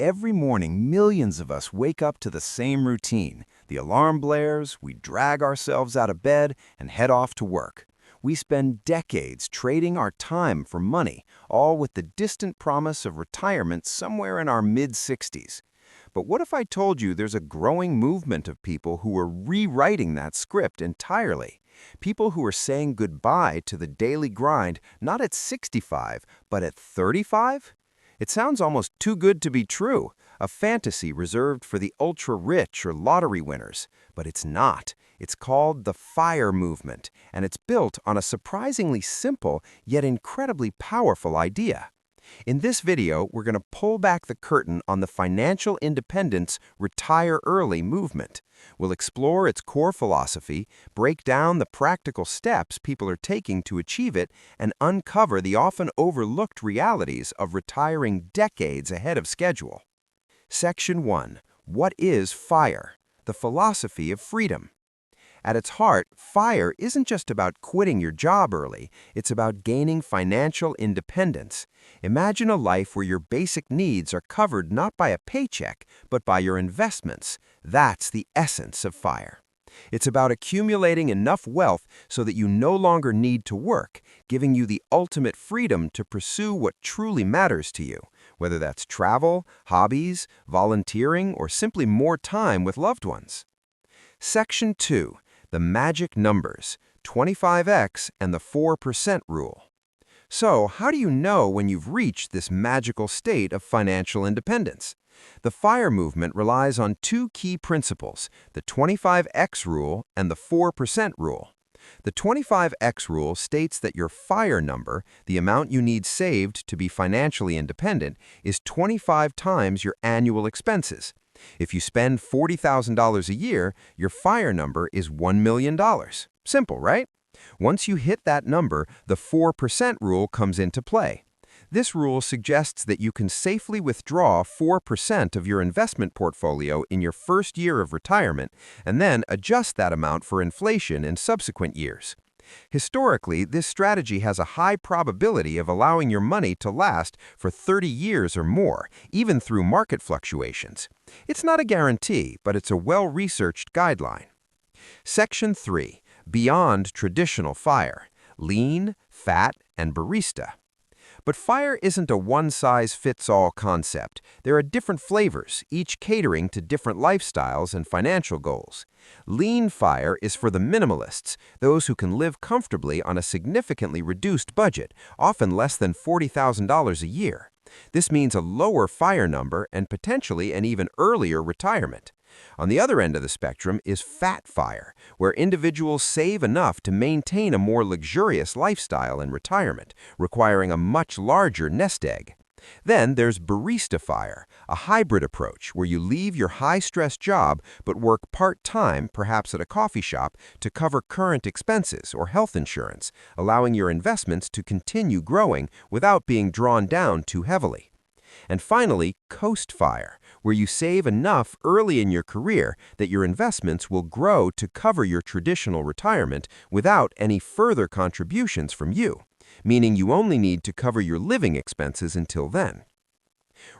Every morning, millions of us wake up to the same routine. The alarm blares, we drag ourselves out of bed, and head off to work. We spend decades trading our time for money, all with the distant promise of retirement somewhere in our mid-60s. But what if I told you there's a growing movement of people who are rewriting that script entirely? People who are saying goodbye to the daily grind not at 65, but at 35? It sounds almost too good to be true, a fantasy reserved for the ultra-rich or lottery winners. But it's not. It's called the FIRE movement, and it's built on a surprisingly simple yet incredibly powerful idea. In this video, we're going to pull back the curtain on the financial independence retire early movement. We'll explore its core philosophy, break down the practical steps people are taking to achieve it, and uncover the often overlooked realities of retiring decades ahead of schedule. Section 1. What is FIRE? The philosophy of freedom. At its heart, FIRE isn't just about quitting your job early, it's about gaining financial independence. Imagine a life where your basic needs are covered not by a paycheck, but by your investments. That's the essence of FIRE. It's about accumulating enough wealth so that you no longer need to work, giving you the ultimate freedom to pursue what truly matters to you, whether that's travel, hobbies, volunteering, or simply more time with loved ones. Section 2. The magic numbers, 25x and the 4% rule. So, how do you know when you've reached this magical state of financial independence? The FIRE movement relies on two key principles, the 25x rule and the 4% rule. The 25x rule states that your FIRE number, the amount you need saved to be financially independent, is 25 times your annual expenses. If you spend $40,000 a year, your FIRE number is $1 million. Simple, right? Once you hit that number, the 4% rule comes into play. This rule suggests that you can safely withdraw 4% of your investment portfolio in your first year of retirement and then adjust that amount for inflation in subsequent years. Historically, this strategy has a high probability of allowing your money to last for 30 years or more, even through market fluctuations. It's not a guarantee, but it's a well-researched guideline. Section 3. Beyond traditional FIRE: lean, fat, and barista. But FIRE isn't a one-size-fits-all concept. There are different flavors, each catering to different lifestyles and financial goals. Lean FIRE is for the minimalists, those who can live comfortably on a significantly reduced budget, often less than $40,000 a year. This means a lower FIRE number and potentially an even earlier retirement. On the other end of the spectrum is fat FIRE, where individuals save enough to maintain a more luxurious lifestyle in retirement, requiring a much larger nest egg. Then there's Barista FIRE, a hybrid approach where you leave your high-stress job but work part-time, perhaps at a coffee shop, to cover current expenses or health insurance, allowing your investments to continue growing without being drawn down too heavily. And finally, Coast FIRE, where you save enough early in your career that your investments will grow to cover your traditional retirement without any further contributions from you, meaning you only need to cover your living expenses until then.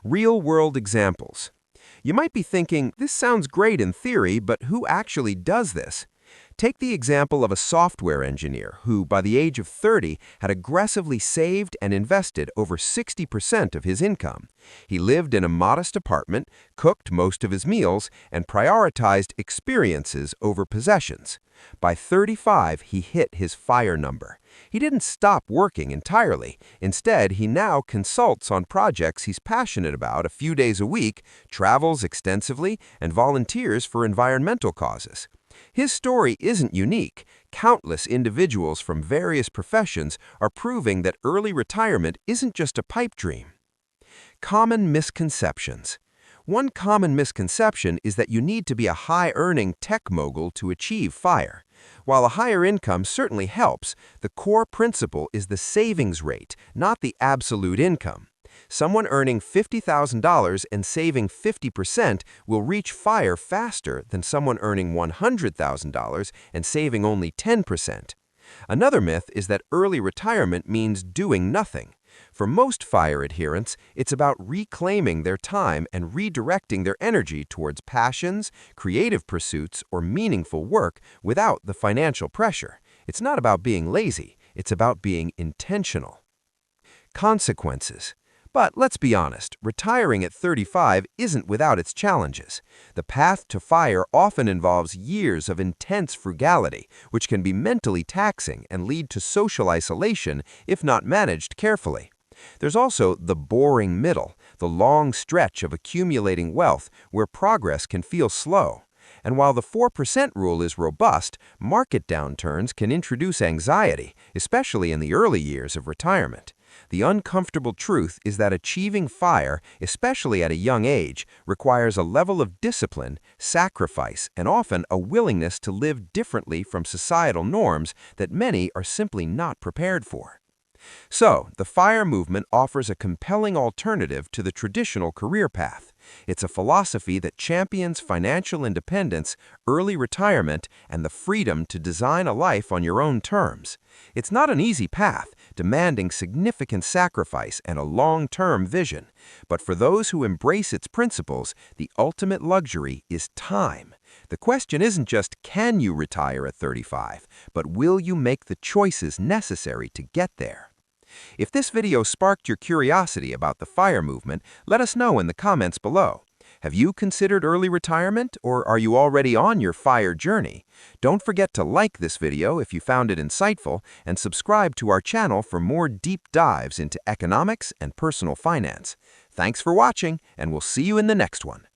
Real-world examples. You might be thinking, this sounds great in theory, but who actually does this? Take the example of a software engineer who, by the age of 30, had aggressively saved and invested over 60% of his income. He lived in a modest apartment, cooked most of his meals, and prioritized experiences over possessions. By 35, he hit his FIRE number. He didn't stop working entirely. Instead, he now consults on projects he's passionate about a few days a week, travels extensively, and volunteers for environmental causes. His story isn't unique. Countless individuals from various professions are proving that early retirement isn't just a pipe dream. Common misconceptions. One common misconception is that you need to be a high-earning tech mogul to achieve FIRE. While a higher income certainly helps, the core principle is the savings rate, not the absolute income. Someone earning $50,000 and saving 50% will reach FIRE faster than someone earning $100,000 and saving only 10%. Another myth is that early retirement means doing nothing. For most FIRE adherents, it's about reclaiming their time and redirecting their energy towards passions, creative pursuits, or meaningful work without the financial pressure. It's not about being lazy, it's about being intentional. Consequences. But let's be honest, retiring at 35 isn't without its challenges. The path to FIRE often involves years of intense frugality, which can be mentally taxing and lead to social isolation if not managed carefully. There's also the boring middle, the long stretch of accumulating wealth where progress can feel slow. And while the 4% rule is robust, market downturns can introduce anxiety, especially in the early years of retirement. The uncomfortable truth is that achieving FIRE, especially at a young age, requires a level of discipline, sacrifice, and often a willingness to live differently from societal norms that many are simply not prepared for. So, the FIRE movement offers a compelling alternative to the traditional career path. It's a philosophy that champions financial independence, early retirement, and the freedom to design a life on your own terms. It's not an easy path, demanding significant sacrifice and a long-term vision. But for those who embrace its principles, the ultimate luxury is time. The question isn't just can you retire at 35, but will you make the choices necessary to get there? If this video sparked your curiosity about the FIRE movement, let us know in the comments below. Have you considered early retirement, or are you already on your FIRE journey? Don't forget to like this video if you found it insightful, and subscribe to our channel for more deep dives into economics and personal finance. Thanks for watching, and we'll see you in the next one.